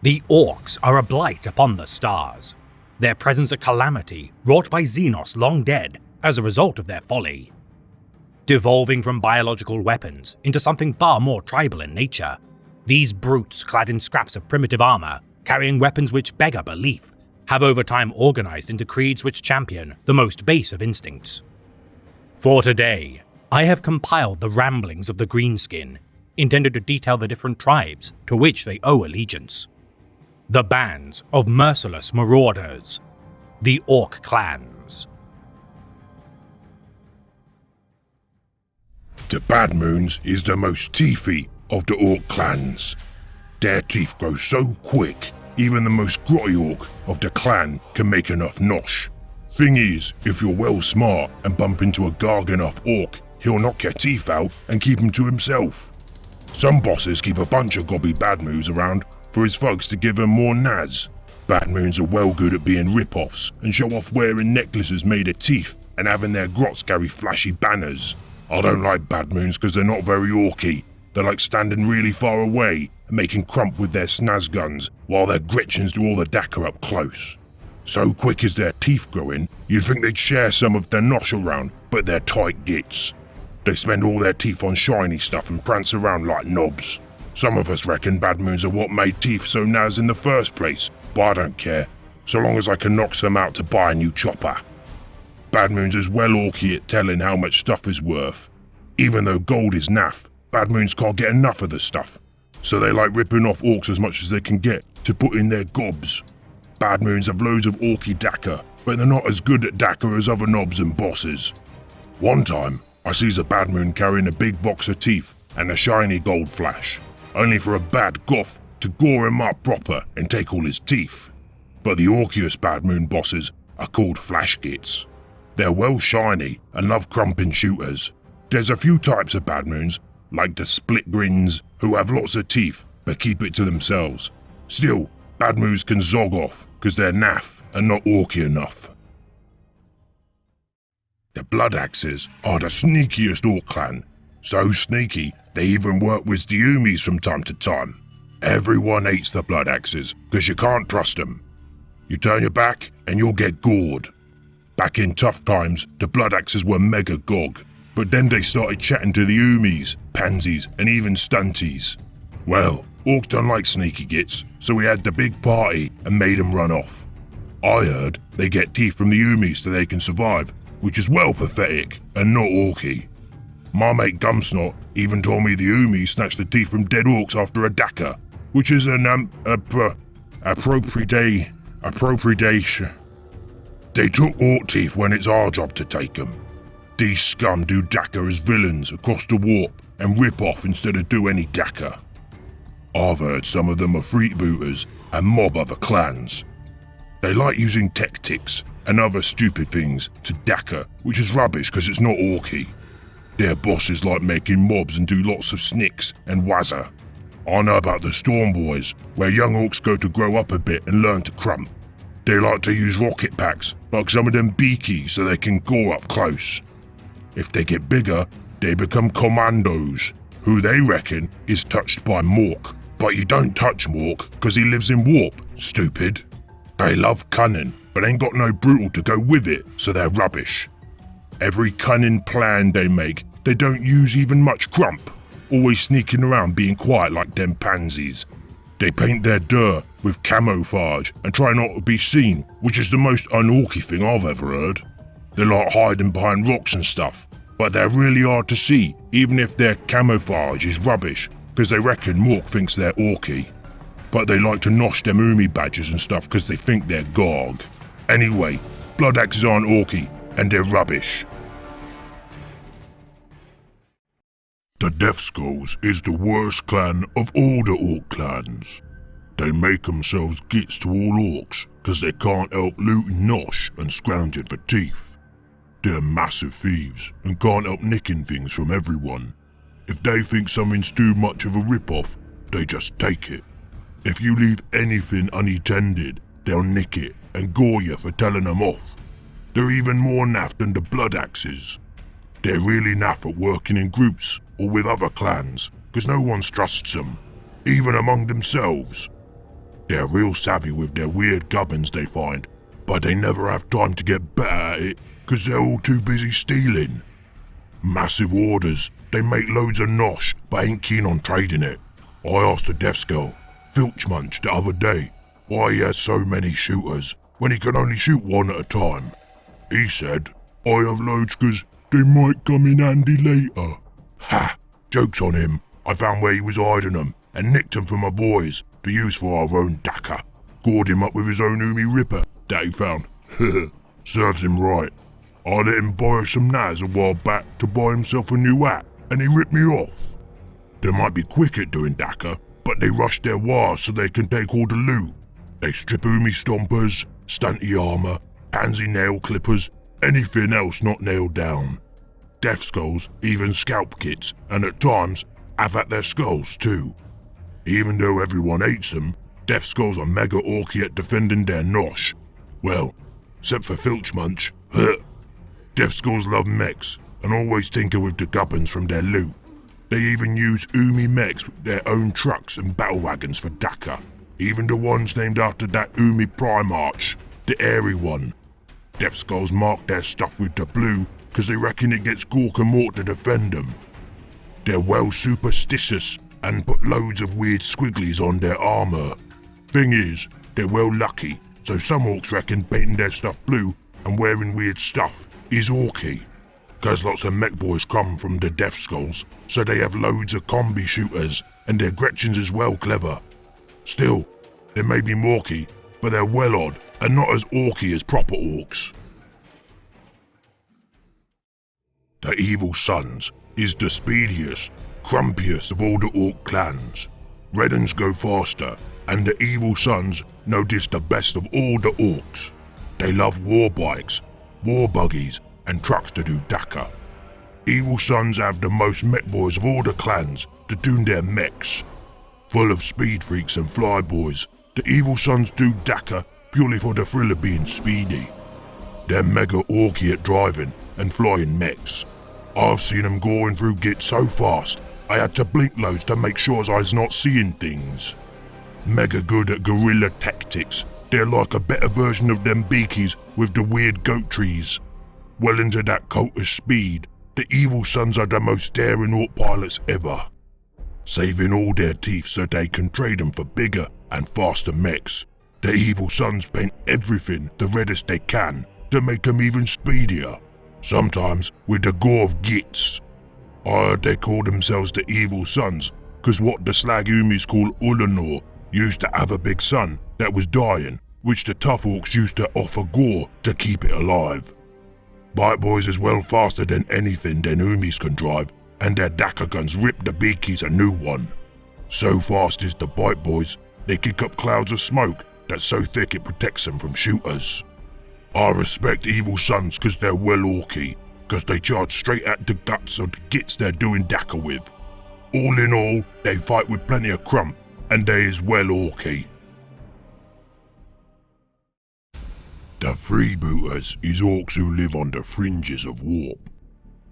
The Orcs are a blight upon the stars, their presence a calamity wrought by Xenos long dead as a result of their folly. Devolving from biological weapons into something far more tribal in nature, these brutes clad in scraps of primitive armor, carrying weapons which beggar belief, have over time organized into creeds which champion the most base of instincts. For today, I have compiled the ramblings of the Greenskin, intended to detail the different tribes to which they owe allegiance. The bands of merciless marauders, the Orc clans. The Badmoons is the most teethy of the Orc clans. Their teeth grow so quick, even the most grotty Orc of the clan can make enough nosh. Thing is, if you're well smart and bump into a Garg enough Orc, he'll knock your teeth out and keep them to himself. Some bosses keep a bunch of gobby Badmoons around for his thugs to give him more naz. Badmoons are well good at being rip-offs and show off wearing necklaces made of teeth and having their grots carry flashy banners. I don't like Badmoons because they're not very orky. They're like standing really far away and making crump with their snaz guns while their Gretchens do all the Dakka up close. So quick as their teeth grow in, you'd think they'd share some of their nosh around, but they're tight gits. They spend all their teeth on shiny stuff and prance around like knobs. Some of us reckon Badmoons are what made teeth so naz in the first place, but I don't care, so long as I can knock some out to buy a new chopper. Badmoons is well orky at telling how much stuff is worth. Even though gold is naff, Badmoons can't get enough of the stuff, so they like ripping off Orcs as much as they can get to put in their gobs. Badmoons have loads of orky Dakka, but they're not as good at Dakka as other knobs and bosses. One time, I sees a Badmoon carrying a big box of teeth and a shiny gold flash, only for a bad goth to gore him up proper and take all his teeth. But the orkiest Badmoon bosses are called Flash Gits. They're well shiny and love crumping shooters. There's a few types of Badmoons, like the Split Grins, who have lots of teeth but keep it to themselves. Still, Badmoons can zog off because they're naff and not orky enough. The Blood Axes are the sneakiest Orc clan. So sneaky, they even work with the Umis from time to time. Everyone hates the Blood Axes because you can't trust them. You turn your back and you'll get gored. Back in tough times, the Blood Axes were mega gog, but then they started chatting to the Umis, Pansies, and even Stunties. Well, Orcs don't like sneaky gits, so we had the big party and made them run off. I heard they get teeth from the Umis so they can survive, which is well pathetic and not orky. My mate Gumsnot even told me the Umis snatched the teeth from dead Orcs after a Dakka, which is an appropriation. They took Orc teeth when it's our job to take them. These scum do Dakka as villains across the warp and rip off instead of do any Dakka. I've heard some of them are freebooters and mob other clans. They like using tactics and other stupid things to Dakka, which is rubbish because it's not orky. Their bosses like making mobs and do lots of snicks and wazza. I know about the Storm Boys, where young Orcs go to grow up a bit and learn to crump. They like to use rocket packs, like some of them beakies, so they can gore up close. If they get bigger, they become commandos, who they reckon is touched by Mork. But you don't touch Mork, because he lives in warp, stupid. They love cunning, but ain't got no brutal to go with it, so they're rubbish. Every cunning plan they make, they don't use even much crump, always sneaking around being quiet like them pansies. They paint their dirt with camouflage and try not to be seen, which is the most unorky thing I've ever heard. They like hiding behind rocks and stuff, but they're really hard to see even if their camouflage is rubbish, because they reckon Mork thinks they're orky. But they like to nosh them Umi badges and stuff because they think they're Garg. Anyway, Blood Axes aren't orky, and they're rubbish. The Death Skulls is the worst clan of all the Orc clans. They make themselves gits to all Orcs because they can't help looting nosh and scrounging for teeth. They're massive thieves and can't help nicking things from everyone. If they think something's too much of a rip-off, they just take it. If you leave anything unattended, they'll nick it and gore you for telling them off. They're even more naff than the Blood Axes. They're really naff at working in groups or with other clans, because no one trusts them, even among themselves. They're real savvy with their weird gubbins they find, but they never have time to get better at it because they're all too busy stealing. Massive orders, they make loads of nosh but ain't keen on trading it. I asked the deaf skull, Filchmunch, the other day why he has so many shooters when he can only shoot one at a time. He said, I have loads because they might come in handy later. Ha! Joke's on him. I found where he was hiding them and nicked them from my boys to use for our own Dakka. Gored him up with his own Umi Ripper that he found. Serves him right. I let him borrow some naz a while back to buy himself a new hat and he ripped me off. They might be quick at doing Dakka, but they rush their wars so they can take all the loot. They strip Umi stompers, stunty armor, pansy nail clippers, anything else not nailed down. Deaf skulls, even scalp kits, and at times have at their skulls too. Even though everyone hates them, deaf skulls are mega orky at defending their nosh. Well, except for Filchmunch. Deaf skulls love mechs and always tinker with the gubbins from their loot. They even use Umi mechs with their own trucks and battle wagons for Dakka. Even the ones named after that Umi Primarch, the airy one. Deaf skulls mark their stuff with the blue because they reckon it gets Gork and Mort to defend them. They're well superstitious and put loads of weird squigglies on their armor. Thing is, they're well lucky, so some orcs reckon painting their stuff blue and wearing weird stuff is orky. Cause lots of mech boys come from the deaf skulls, so they have loads of combi shooters and their Gretchens is well clever. Still, they may be morky, but they're well odd and not as orky as proper orcs. The Evil Sons is the speediest, crumpiest of all the orc clans. Red Uns go faster, and the Evil Sons notice the best of all the orcs. They love war bikes, war buggies, and trucks to do Dakka. Evil Sons have the most mech boys of all the clans to tune their mechs. Full of speed freaks and flyboys, the Evil Sons do Dakka purely for the thrill of being speedy. They're mega orky at driving and flying mechs. I've seen them going through Git so fast, I had to blink loads to make sure I was not seeing things. Mega good at guerrilla tactics, they're like a better version of them beakies with the weird goat trees. Well into that cult of speed, the Evil Sons are the most daring orc pilots ever. Saving all their teeth so they can trade them for bigger and faster mechs. The Evil Sons paint everything the reddest they can to make them even speedier. Sometimes with the gore of gits. I heard they call themselves the Evil Sons because what the slag Umis call Ulanor used to have a big son that was dying, which the tough orcs used to offer gore to keep it alive. Bite boys is well faster than anything them Umis can drive, and their Dakka guns rip the beakies a new one. So fast is the bite boys, they kick up clouds of smoke that's so thick it protects them from shooters. I respect Evil Sons because they're well orky, because they charge straight at the guts of the gits they're doing Dakka with. All in all, they fight with plenty of crump, and they is well orky. The Freebooters is orcs who live on the fringes of warp.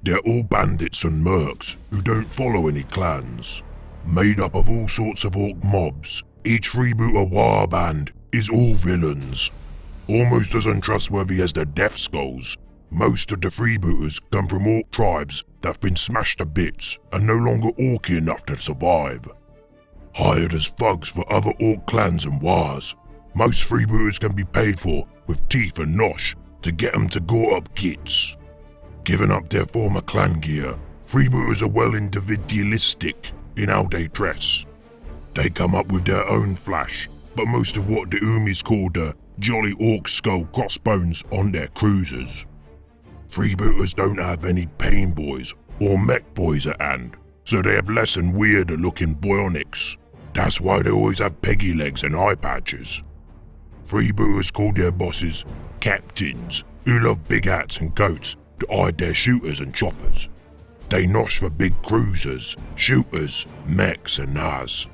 They're all bandits and mercs who don't follow any clans. Made up of all sorts of orc mobs, each freebooter warband is all villains. Almost as untrustworthy as the Deaf Skulls, most of the freebooters come from orc tribes that have been smashed to bits and no longer orky enough to survive. Hired as thugs for other orc clans and wars, most freebooters can be paid for with teeth and nosh to get them to gore up gits. Giving up their former clan gear, freebooters are well individualistic in how they dress. They come up with their own flash, but most of what the Umis call the jolly orc skull crossbones on their cruisers. Freebooters don't have any pain boys or mech boys at hand, so they have less and weirder looking bionics. That's why they always have peggy legs and eye patches. Freebooters call their bosses captains, who love big hats and coats to hide their shooters and choppers. They nosh for big cruisers, shooters, mechs and naz.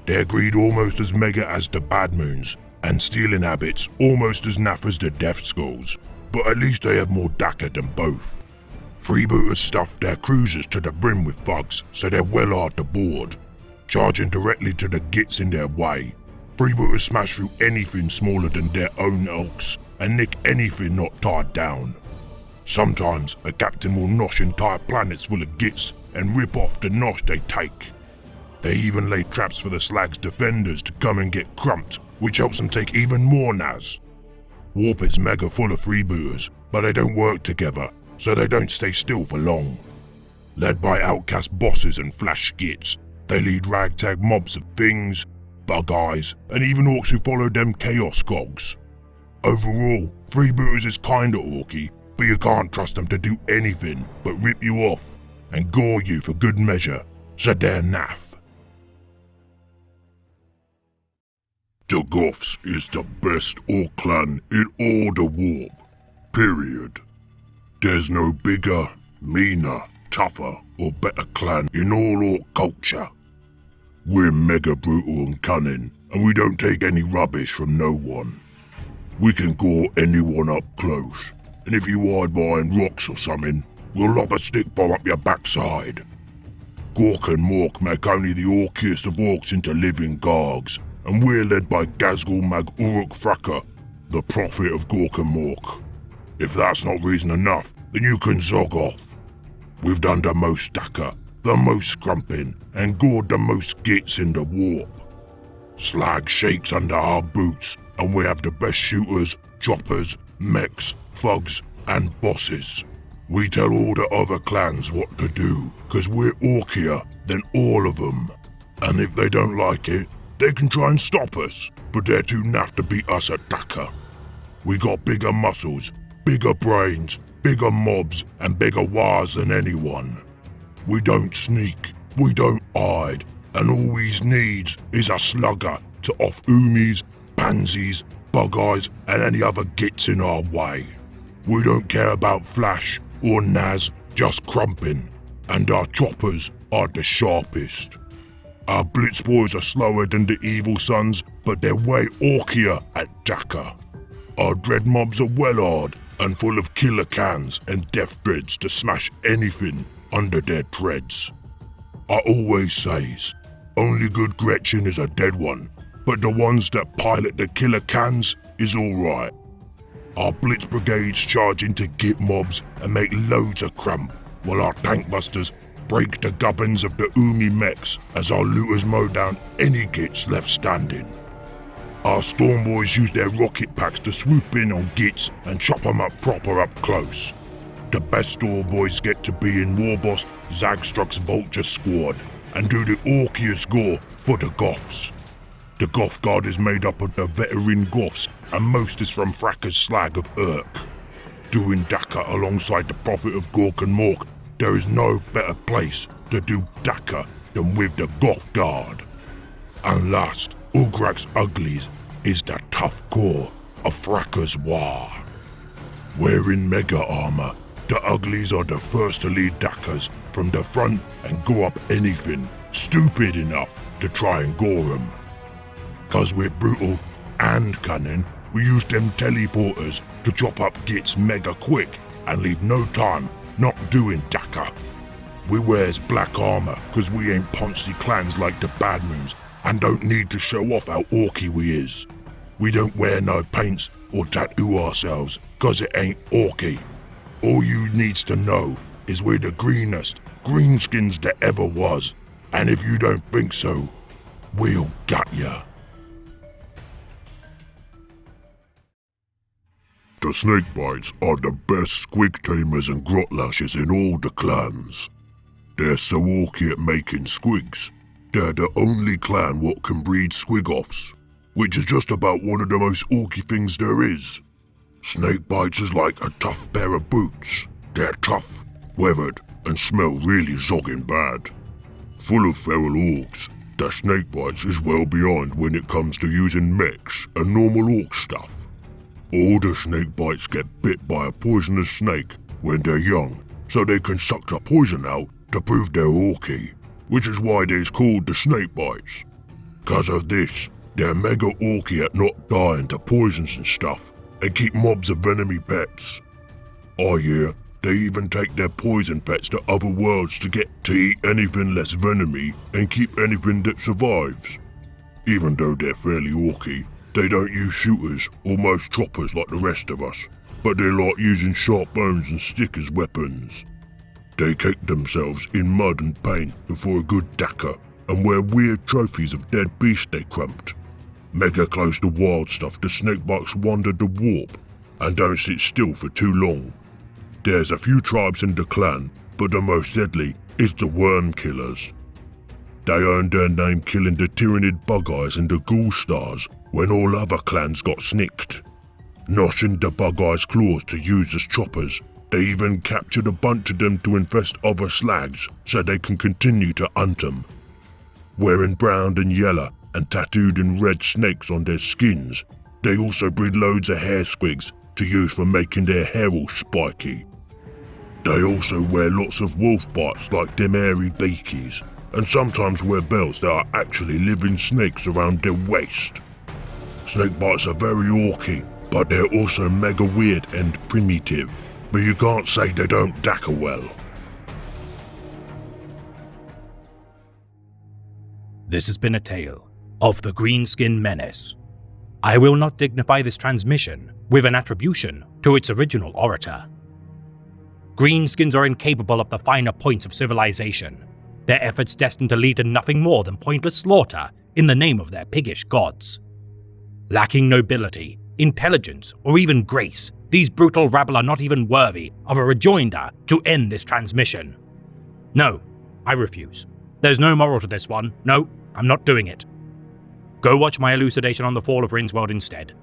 They're greed almost as mega as the Bad Moons, and stealing habits almost as naff as the Deaf Skulls, but at least they have more Dakka than both. Freebooters stuff their cruisers to the brim with thugs, so they're well hard to board, charging directly to the gits in their way. Freebooters smash through anything smaller than their own orcs and nick anything not tied down. Sometimes a captain will nosh entire planets full of gits and rip off the nosh they take. They even lay traps for the slag's defenders to come and get crumped, which helps them take even more Naz. Warp is mega full of freebooters, but they don't work together, so they don't stay still for long. Led by outcast bosses and flash gits, they lead ragtag mobs of things, bug eyes, and even orcs who follow them chaos gogs. Overall, freebooters is kinda orky, but you can't trust them to do anything but rip you off and gore you for good measure, so they're naff. The Goths is the best orc clan in all the warp, period. There's no bigger, meaner, tougher or better clan in all orc culture. We're mega brutal and cunning, and we don't take any rubbish from no one. We can gore anyone up close, and if you hide behind rocks or something, we'll lob a stick bomb up your backside. Gork and Mork make only the orkiest of orcs into living gargs, and we're led by Gazgul Mag Uruk Frakker, the prophet of Gork and Mork. If that's not reason enough, then you can zog off. We've done the most Dakka, the most scrumping, and gored the most gits in the warp. Slag shakes under our boots, and we have the best shooters, choppers, mechs, thugs, and bosses. We tell all the other clans what to do, cause we're orkier than all of them. And if they don't like it, they can try and stop us, but they're too naff to beat us at Dakka. We got bigger muscles, bigger brains, bigger mobs, and bigger wires than anyone. We don't sneak, we don't hide, and all we needs is a slugger to off Umis, pansies, bug eyes, and any other gits in our way. We don't care about flash or Naz, just crumping, and our choppers are the sharpest. Our blitz boys are slower than the evil sons, but they're way orkier at Dakka. Our dread mobs are well hard and full of killer cans and death dreads to smash anything under their treads. I always says, only good Gretchen is a dead one, but the ones that pilot the killer cans is alright. Our blitz brigades charge into git mobs and make loads of crump, while our tank busters break the gubbins of the Umi mechs as our looters mow down any gits left standing. Our storm boys use their rocket packs to swoop in on gits and chop them up proper up close. The best storm boys get to be in Warboss Zagstruck's Vulture squad and do the orkiest gore for the Goths. The Goth Guard is made up of the veteran Goths, and most is from Frakker's slag of Urk. Doing Dakka alongside the prophet of Gork and Mork, there is no better place to do Dakka than with the Goth Guard. And last, Ugrak's Uglies is the tough core of Frakker's War. Wearing mega armor, the Uglies are the first to lead Dakkas from the front and go up anything stupid enough to try and gore them. Cause we're brutal and cunning, we use them teleporters to chop up gits mega quick and leave no time not doing Dakka. We wears black armor cause we ain't poncy clans like the Bad Moons and don't need to show off how orky we is. We don't wear no paints or tattoo ourselves cause it ain't orky. All you needs to know is we're the greenest greenskins there ever was, and if you don't think so, we'll gut ya. The Snakebites are the best squig tamers and grotlashes in all the clans. They're so orky at making squigs, they're the only clan what can breed squig-offs, which is just about one of the most orky things there is. Snakebites is like a tough pair of boots. They're tough, weathered, and smell really zogging bad. Full of feral orcs, the Snakebites is well behind when it comes to using mechs and normal orc stuff. All the Snakebites get bit by a poisonous snake when they're young, so they can suck the poison out to prove they're orky, which is why they's called the Snakebites. Cause of this, they're mega orky at not dying to poisons and stuff, and keep mobs of venomy pets. Oh yeah, they even take their poison pets to other worlds to get to eat anything less venomy and keep anything that survives. Even though they're fairly orky, they don't use shooters or most choppers like the rest of us, but they like using sharp bones and stick as weapons. They cake themselves in mud and paint before a good daka and wear weird trophies of dead beasts they crumped. Mega close to wild stuff, the snakebucks wander the warp and don't sit still for too long. There's a few tribes in the clan, but the most deadly is the worm killers. They earned their name killing the Tyrannid Bug-Eyes and the Ghoul Stars when all other clans got snicked. Noshing the Bug-Eyes' claws to use as choppers, they even captured a bunch of them to infest other slags so they can continue to hunt them. Wearing brown and yellow and tattooed in red snakes on their skins, they also breed loads of hair squigs to use for making their hair all spiky. They also wear lots of wolf bites like them hairy beakies, and sometimes wear belts that are actually living snakes around their waist. Snake bites are very orky, but they're also mega weird and primitive, but you can't say they don't daka well. This has been a tale of the Greenskin Menace. I will not dignify this transmission with an attribution to its original orator. Greenskins are incapable of the finer points of civilization, their efforts destined to lead to nothing more than pointless slaughter in the name of their piggish gods. Lacking nobility, intelligence, or even grace, these brutal rabble are not even worthy of a rejoinder to end this transmission. No, I refuse. There's no moral to this one. No, I'm not doing it. Go watch my elucidation on the fall of Rinceworld instead.